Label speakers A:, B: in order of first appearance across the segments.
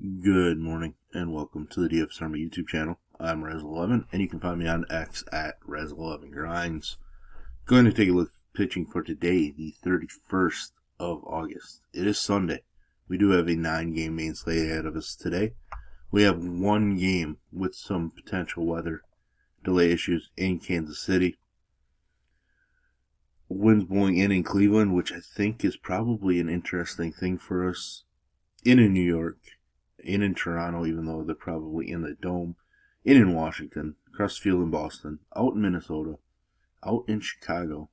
A: Good morning and welcome to the DFS Army YouTube channel. I'm Razzle11 and you can find me on X at Razzle11Grinds. Going to take a look at pitching for today, the 31st of August. It is Sunday. We do have a 9-game main slate ahead of us today. We have one game with some potential weather delay issues in Kansas City. Winds blowing in Cleveland, which I think is probably an interesting thing for us. In New York. In Toronto, even though they're probably in the Dome, in Washington, across the field in Boston, out in Minnesota, out in Chicago.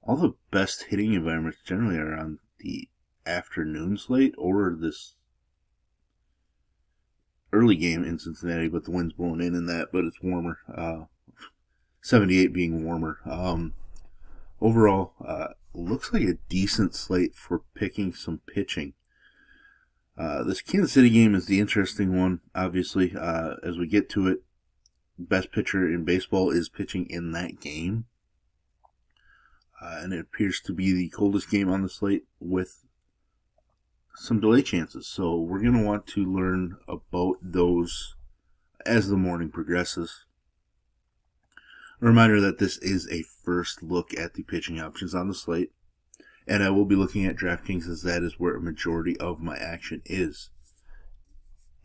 A: All the best hitting environments generally are on the afternoon slate or this early game in Cincinnati, but the wind's blowing in that, but it's warmer. 78 being warmer. Overall, looks like a decent slate for picking some pitching. This Kansas City game is the interesting one, obviously. As we get to it, best pitcher in baseball is pitching in that game. And it appears to be the coldest game on the slate with some delay chances. So we're going to want to learn about those as the morning progresses. A reminder that this is a first look at the pitching options on the slate. And I will be looking at DraftKings as that is where a majority of my action is.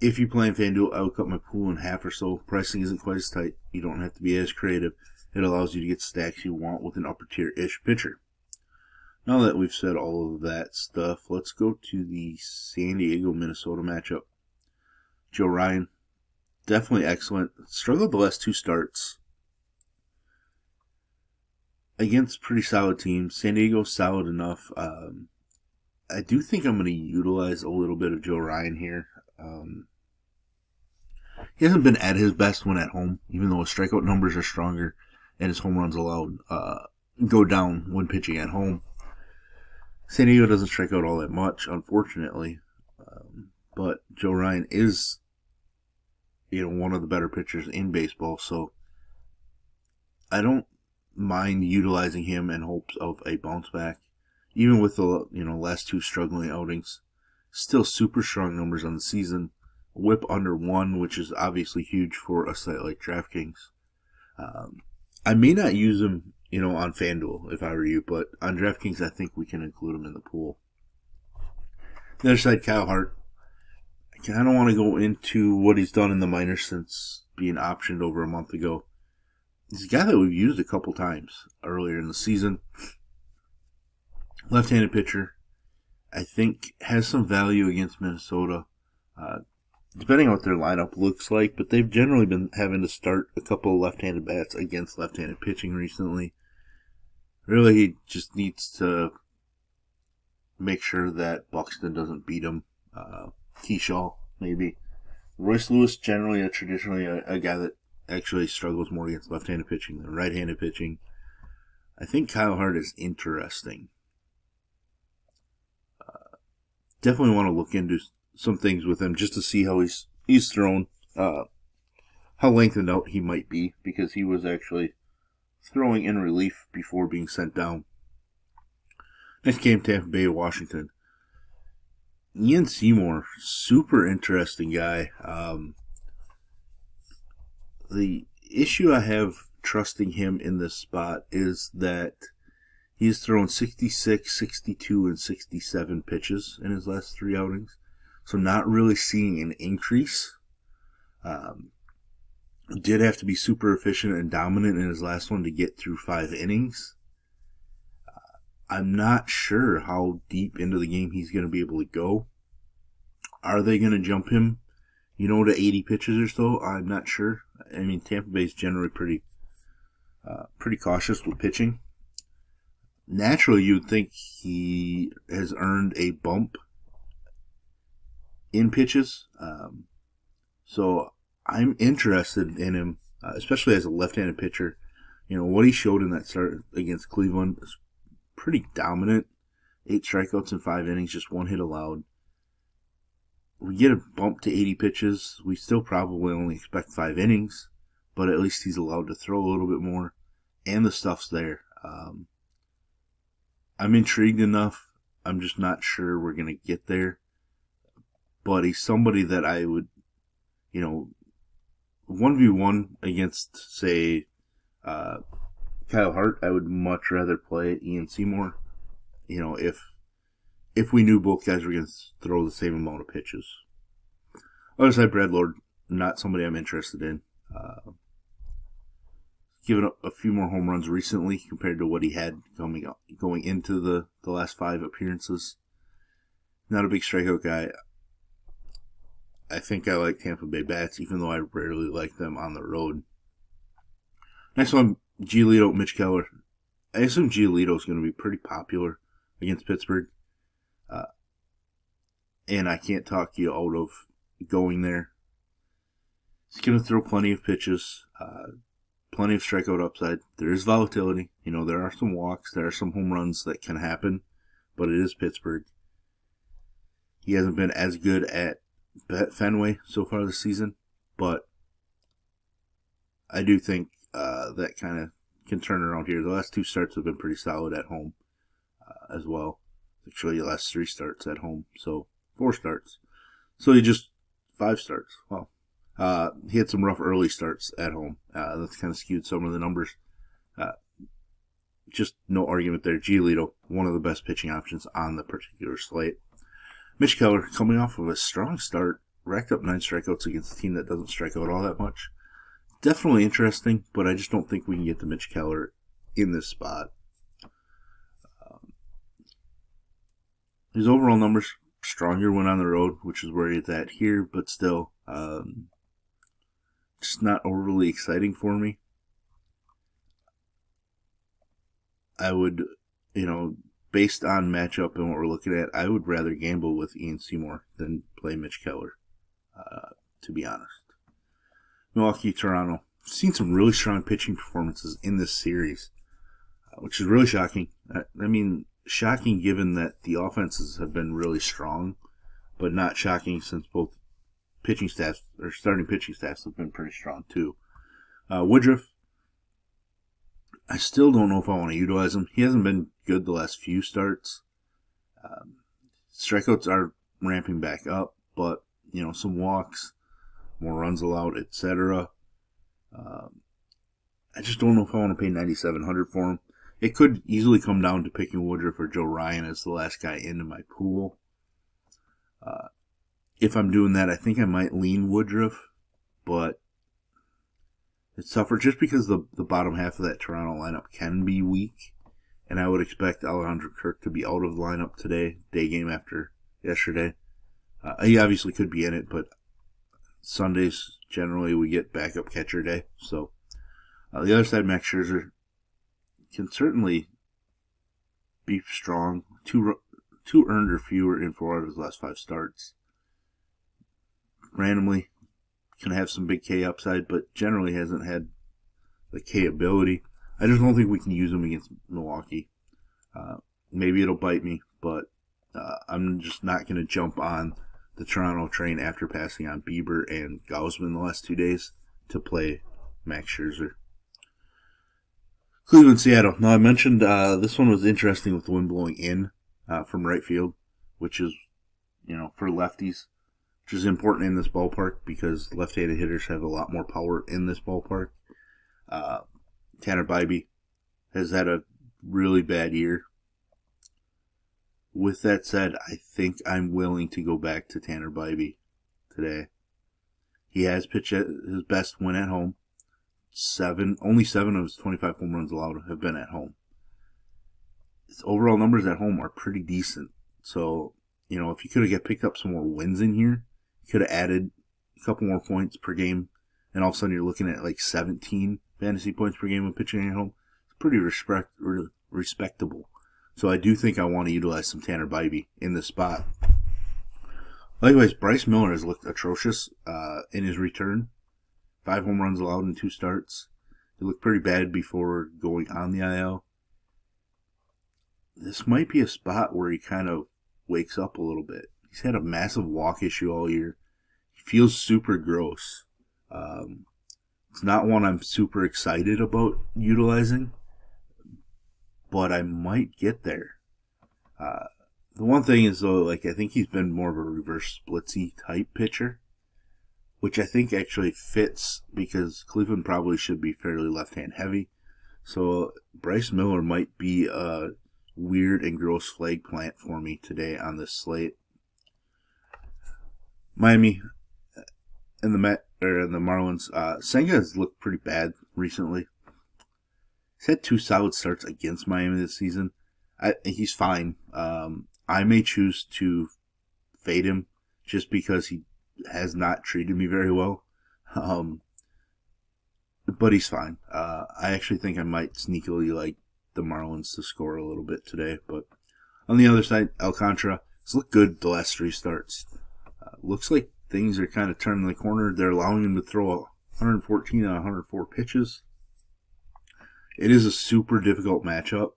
A: If you play in FanDuel, I will cut my pool in half or so. Pricing isn't quite as tight. You don't have to be as creative. It allows you to get stacks you want with an upper tier-ish pitcher. Now that we've said all of that stuff, let's go to the San Diego-Minnesota matchup. Joe Ryan, definitely excellent. Struggled the last two starts against pretty solid teams. San Diego's solid enough. I do think I'm going to utilize a little bit of Joe Ryan here. He hasn't been at his best when at home, even though his strikeout numbers are stronger and his home runs allowed go down when pitching at home. San Diego doesn't strike out all that much, unfortunately. But Joe Ryan is, one of the better pitchers in baseball, so I don't mind utilizing him in hopes of a bounce back. Even with the last two struggling outings, still super strong numbers on the season. Whip under 1, which is obviously huge for a site like DraftKings. I may not use him, on FanDuel if I were you, but on DraftKings I think we can include him in the pool. The other side, Kyle Hart. I kind of want to go into what he's done in the minors since being optioned over a month ago. He's a guy that we've used a couple times earlier in the season. Left-handed pitcher. I think has some value against Minnesota, depending on what their lineup looks like. But they've generally been having to start a couple of left-handed bats against left-handed pitching recently. Really, he just needs to make sure that Buxton doesn't beat him. Keyshaw, maybe. Royce Lewis, generally, traditionally a guy that actually struggles more against left-handed pitching than right-handed pitching. I think Kyle Hart is interesting. Definitely want to look into some things with him just to see how he's thrown, how lengthened out he might be, because he was actually throwing in relief before being sent down. Next game, Tampa Bay, Washington. Ian Seymour, super interesting guy. The issue I have trusting him in this spot is that he's thrown 66, 62, and 67 pitches in his last 3 outings. So not really seeing an increase. Did have to be super efficient and dominant in his last one to get through 5 innings. I'm not sure how deep into the game he's going to be able to go. Are they going to jump him, to 80 pitches or so? I'm not sure. I mean, Tampa Bay's generally pretty cautious with pitching. Naturally, you'd think he has earned a bump in pitches. So I'm interested in him, especially as a left-handed pitcher. What he showed in that start against Cleveland is pretty dominant. 8 strikeouts in 5 innings, just 1 hit allowed. We get a bump to 80 pitches. We still probably only expect 5 innings, but at least he's allowed to throw a little bit more, and the stuff's there. I'm intrigued enough. I'm just not sure we're going to get there. but he's somebody that I would, 1v1 against, say, Kyle Hart, I would much rather play Ian Seymour. If we knew both guys were going to throw the same amount of pitches. Other side, Brad Lord, not somebody I'm interested in. Given up a few more home runs recently compared to what he had going into the last 5 appearances. Not a big strikeout guy. I think I like Tampa Bay bats, even though I rarely like them on the road. Next one, Giolito, Mitch Keller. I assume Giolito is going to be pretty popular against Pittsburgh. And I can't talk you out of going there. He's going to throw plenty of pitches, plenty of strikeout upside. There is volatility. There are some walks, there are some home runs that can happen, but it is Pittsburgh. He hasn't been as good at Fenway so far this season, but I do think that kind of can turn around here. The last 2 starts have been pretty solid at home as well. Actually, the last 3 starts at home, so 4 starts. So he just 5 starts. Well, he had some rough early starts at home. That's kind of skewed some of the numbers. Just no argument there. Giolito, one of the best pitching options on the particular slate. Mitch Keller, coming off of a strong start, racked up 9 strikeouts against a team that doesn't strike out all that much. Definitely interesting, but I just don't think we can get to Mitch Keller in this spot. His overall numbers stronger when on the road, which is where he's at here, but still, just not overly exciting for me. I would, based on matchup and what we're looking at, I would rather gamble with Ian Seymour than play Mitch Keller, to be honest. Milwaukee, Toronto. Seen some really strong pitching performances in this series, which is really shocking. Shocking given that the offenses have been really strong, but not shocking since both pitching staffs, or starting pitching staffs, have been pretty strong too. Woodruff, I still don't know if I want to utilize him. He hasn't been good the last few starts. Strikeouts are ramping back up, but, some walks, more runs allowed, etc. I just don't know if I want to pay $9,700 for him. It could easily come down to picking Woodruff or Joe Ryan as the last guy into my pool. If I'm doing that, I think I might lean Woodruff, but it's tougher just because the bottom half of that Toronto lineup can be weak, and I would expect Alejandro Kirk to be out of the lineup today, day game after yesterday. He obviously could be in it, but Sundays generally we get backup catcher day. So the other side, Max Scherzer can certainly be strong. Two earned or fewer in 4 out of his last 5 starts. Randomly can have some big K upside, but generally hasn't had the K ability. I just don't think we can use him against Milwaukee. Maybe it'll bite me, but I'm just not going to jump on the Toronto train after passing on Bieber and Gausman the last 2 days to play Max Scherzer. Cleveland, Seattle. Now, I mentioned this one was interesting with the wind blowing in from right field, which is, for lefties, which is important in this ballpark because left-handed hitters have a lot more power in this ballpark. Tanner Bybee has had a really bad year. With that said, I think I'm willing to go back to Tanner Bybee today. He has pitched at his best when at home. Only 7 of his 25 home runs allowed have been at home. His overall numbers at home are pretty decent. So, if you could have picked up some more wins in here, you could have added a couple more points per game, and all of a sudden you're looking at like 17 fantasy points per game when pitching at home. It's pretty respectable. So I do think I want to utilize some Tanner Bybee in this spot. Likewise, Bryce Miller has looked atrocious in his return. 5 home runs allowed in 2 starts. He looked pretty bad before going on the IL. This might be a spot where he kind of wakes up a little bit. He's had a massive walk issue all year. He feels super gross. It's not one I'm super excited about utilizing, but I might get there. The one thing is, though, like, I think he's been more of a reverse splitsy type pitcher, which I think actually fits because Cleveland probably should be fairly left-hand heavy. So Bryce Miller might be a weird and gross flag plant for me today on this slate. Miami and the Marlins. Senga has looked pretty bad recently. He's had 2 solid starts against Miami this season. He's fine. I may choose to fade him just because he has not treated me very well. But he's fine. I actually think I might sneakily like the Marlins to score a little bit today. But on the other side, Alcantara has looked good the last 3 starts. Looks like things are kind of turning the corner. They're allowing him to throw 114 on 104 pitches. It is a super difficult matchup,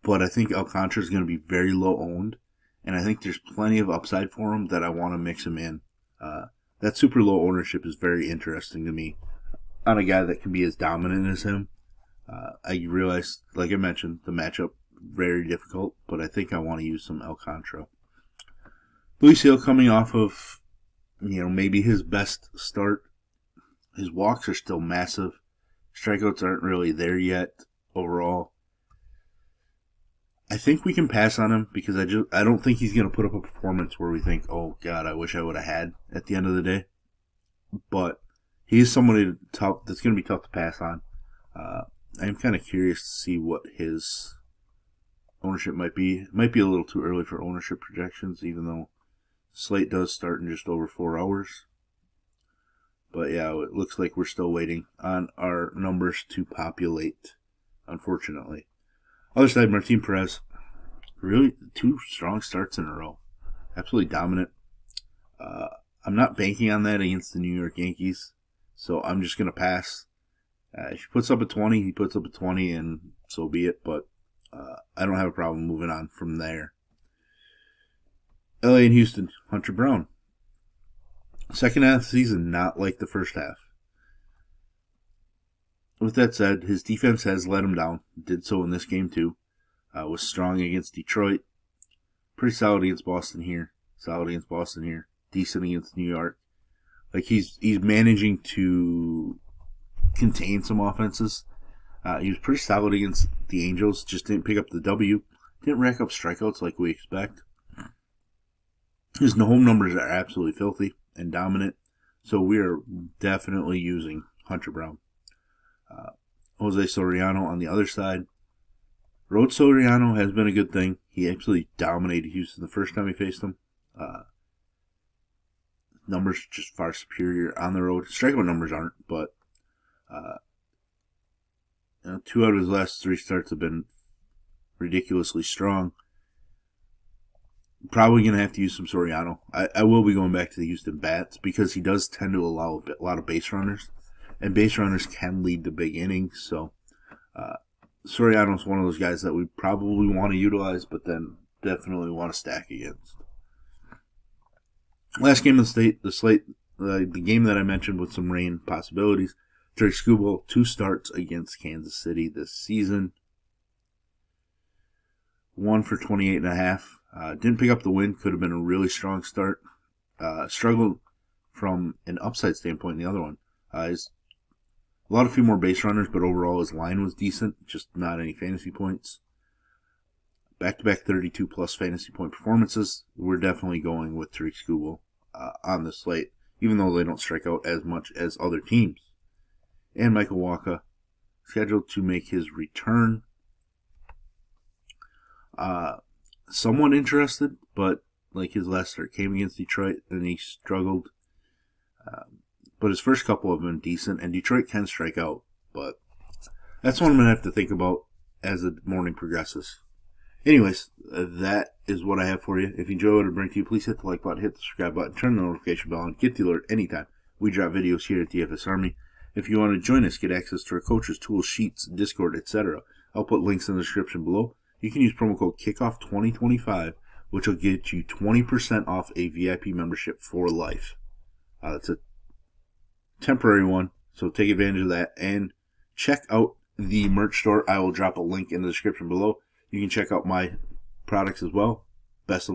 A: but I think Alcantara is going to be very low owned, and I think there's plenty of upside for him that I want to mix him in. That super low ownership is very interesting to me on a guy that can be as dominant as him. I realize, like I mentioned, the matchup very difficult, but I think I want to use some Alcantara. Luis Hill coming off of, maybe his best start. His walks are still massive. Strikeouts aren't really there yet overall. I think we can pass on him because I don't think he's going to put up a performance where we think, oh God, I wish I would have had at the end of the day. But he is somebody that's going to be tough to pass on. I'm kind of curious to see what his ownership might be. It might be a little too early for ownership projections, even though Slate does start in just over 4 hours. But yeah, it looks like we're still waiting on our numbers to populate, unfortunately. Other side, Martin Perez. Really 2 strong starts in a row. Absolutely dominant. I'm not banking on that against the New York Yankees, so I'm just going to pass. If he puts up a 20, he puts up a 20, and so be it. But I don't have a problem moving on from there. LA and Houston, Hunter Brown. Second half of the season, not like the first half. With that said, his defense has let him down. Did so in this game too. Was strong against Detroit. Pretty solid against Boston here. Solid against Boston here. Decent against New York. Like he's managing to contain some offenses. He was pretty solid against the Angels. Just didn't pick up the W. Didn't rack up strikeouts like we expect. His home numbers are absolutely filthy and dominant. So we are definitely using Hunter Brown. Jose Soriano on the other side. Road Soriano has been a good thing. He actually dominated Houston the first time he faced them. Numbers just far superior on the road. Strikeout numbers aren't, but 2 out of his last 3 starts have been ridiculously strong. Probably going to have to use some Soriano. I will be going back to the Houston Bats because he does tend to allow a lot of base runners. And base runners can lead to big innings. So Soriano's one of those guys that we probably want to utilize, but then definitely want to stack against. Last game of the slate, the game that I mentioned with some rain possibilities. Terry Skubal, 2 starts against Kansas City this season. 1 for 28.5. Didn't pick up the win. Could have been a really strong start. Struggled from an upside standpoint in the other one. He's a few more base runners, but overall his line was decent. Just not any fantasy points. Back-to-back 32-plus fantasy point performances. We're definitely going with Tariq Skubal on the slate, even though they don't strike out as much as other teams. And Michael Wacha, scheduled to make his return. Somewhat interested, but like his last start came against Detroit, and he struggled. But his first couple have been decent, and Detroit can strike out. But that's one I'm going to have to think about as the morning progresses. Anyways, that is what I have for you. If you enjoy what I bring to you, please hit the like button, hit the subscribe button, turn the notification bell on, get the alert anytime we drop videos here at DFS Army. If you want to join us, get access to our coaches, tools, sheets, Discord, etc., I'll put links in the description below. You can use promo code KICKOFF2025, which will get you 20% off a VIP membership for life. It's a temporary one, so take advantage of that. And check out the merch store. I will drop a link in the description below. You can check out my products as well. Best of